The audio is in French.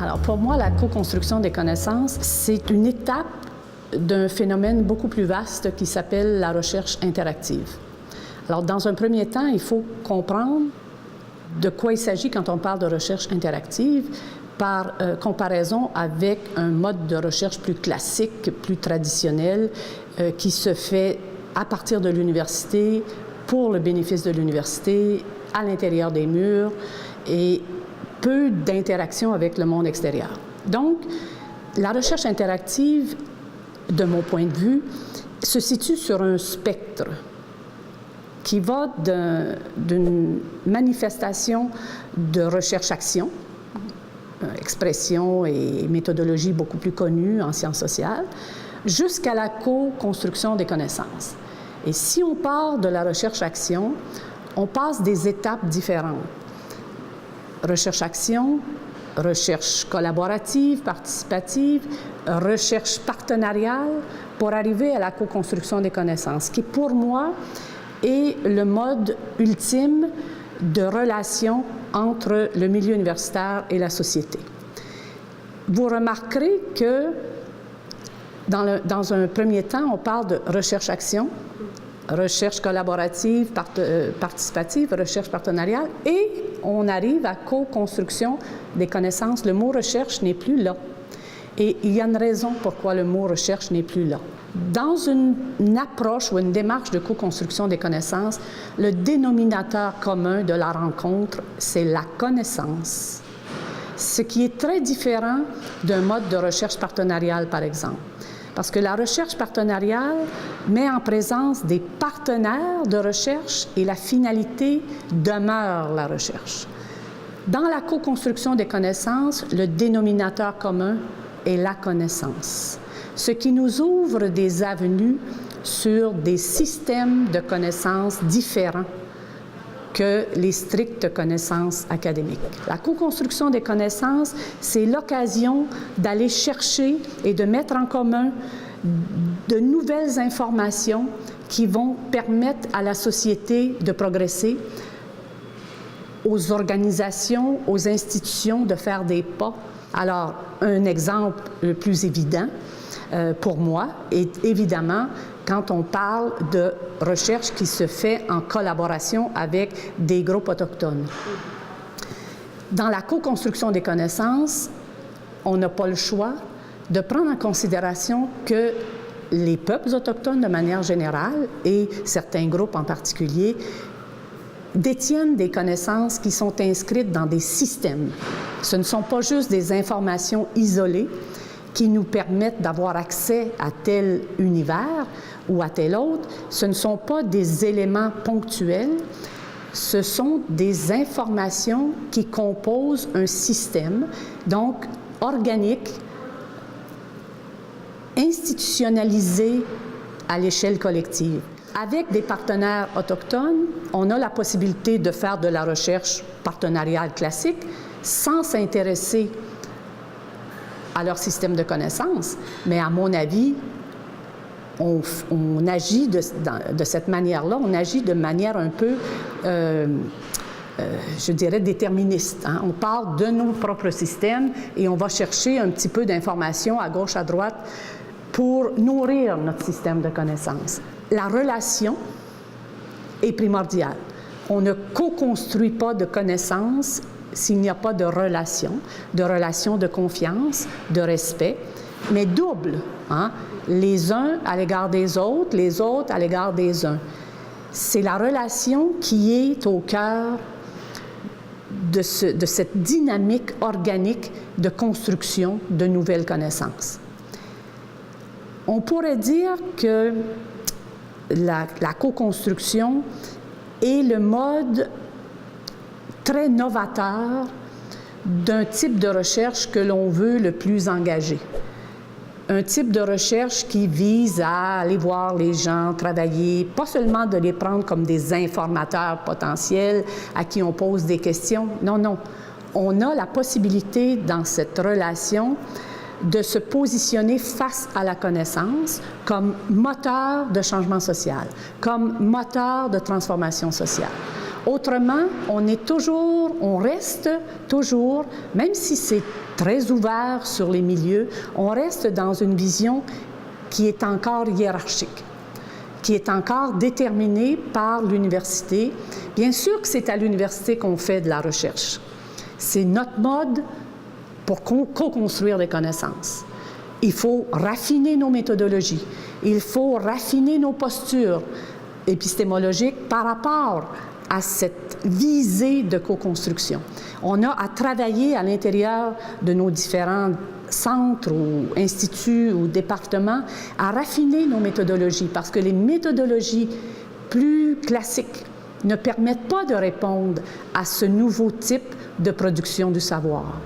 Alors pour moi, la co-construction des connaissances, c'est une étape d'un phénomène beaucoup plus vaste qui s'appelle la recherche interactive. Alors dans un premier temps, il faut comprendre de quoi il s'agit quand on parle de recherche interactive par comparaison avec un mode de recherche plus classique, plus traditionnel, qui se fait à partir de l'université, pour le bénéfice de l'université, à l'intérieur des murs, et peu d'interaction avec le monde extérieur. Donc, la recherche interactive, de mon point de vue, se situe sur un spectre qui va d'une manifestation de recherche-action, expression et méthodologie beaucoup plus connue en sciences sociales, jusqu'à la co-construction des connaissances. Et si on part de la recherche-action, on passe des étapes différentes. Recherche-action, recherche collaborative, participative, recherche partenariale, pour arriver à la co-construction des connaissances, qui pour moi est le mode ultime de relation entre le milieu universitaire et la société. Vous remarquerez que dans un premier temps, on parle de recherche-action, recherche collaborative, participative, recherche partenariale, et on arrive à co-construction des connaissances. Le mot « recherche » n'est plus là. Et il y a une raison pourquoi le mot « recherche » n'est plus là. Dans une approche ou une démarche de co-construction des connaissances, le dénominateur commun de la rencontre, c'est la connaissance. Ce qui est très différent d'un mode de recherche partenariale, par exemple. Parce que la recherche partenariale met en présence des partenaires de recherche et la finalité demeure la recherche. Dans la co-construction des connaissances, le dénominateur commun est la connaissance, ce qui nous ouvre des avenues sur des systèmes de connaissances différents que les strictes connaissances académiques. La co-construction des connaissances, c'est l'occasion d'aller chercher et de mettre en commun de nouvelles informations qui vont permettre à la société de progresser, aux organisations, aux institutions de faire des pas. Alors, un exemple le plus évident pour moi est évidemment quand on parle de recherche qui se fait en collaboration avec des groupes autochtones. Dans la co-construction des connaissances, on n'a pas le choix de prendre en considération que les peuples autochtones de manière générale, et certains groupes en particulier, détiennent des connaissances qui sont inscrites dans des systèmes. Ce ne sont pas juste des informations isolées qui nous permettent d'avoir accès à tel univers ou à tel autre. Ce ne sont pas des éléments ponctuels, ce sont des informations qui composent un système, donc organique, institutionnalisé à l'échelle collective. Avec des partenaires autochtones, on a la possibilité de faire de la recherche partenariale classique sans s'intéresser à leur système de connaissances. Mais à mon avis, on agit de cette manière-là, on agit de manière un peu, je dirais, déterministe. Hein? On part de nos propres systèmes et on va chercher un petit peu d'informations à gauche, à droite pour nourrir notre système de connaissances. La relation est primordiale. On ne co-construit pas de connaissances s'il n'y a pas de relation de confiance, de respect, mais double, hein? Les uns à l'égard des autres, les autres à l'égard des uns. C'est la relation qui est au cœur de cette dynamique organique de construction de nouvelles connaissances. On pourrait dire que la co-construction est le mode très novateur d'un type de recherche que l'on veut le plus engagé. Un type de recherche qui vise à aller voir les gens travailler, pas seulement de les prendre comme des informateurs potentiels à qui on pose des questions. Non, non. On a la possibilité dans cette relation de se positionner face à la connaissance comme moteur de changement social, comme moteur de transformation sociale. Autrement, on reste toujours, même si c'est très ouvert sur les milieux. On reste dans une vision qui est encore hiérarchique, qui est encore déterminée par l'université. Bien sûr que c'est à l'université qu'on fait de la recherche. C'est notre mode pour co-construire des connaissances. Il faut raffiner nos méthodologies. Il faut raffiner nos postures épistémologiques par rapport à cette visée de co-construction. On a à travailler à l'intérieur de nos différents centres ou instituts ou départements à raffiner nos méthodologies parce que les méthodologies plus classiques ne permettent pas de répondre à ce nouveau type de production du savoir.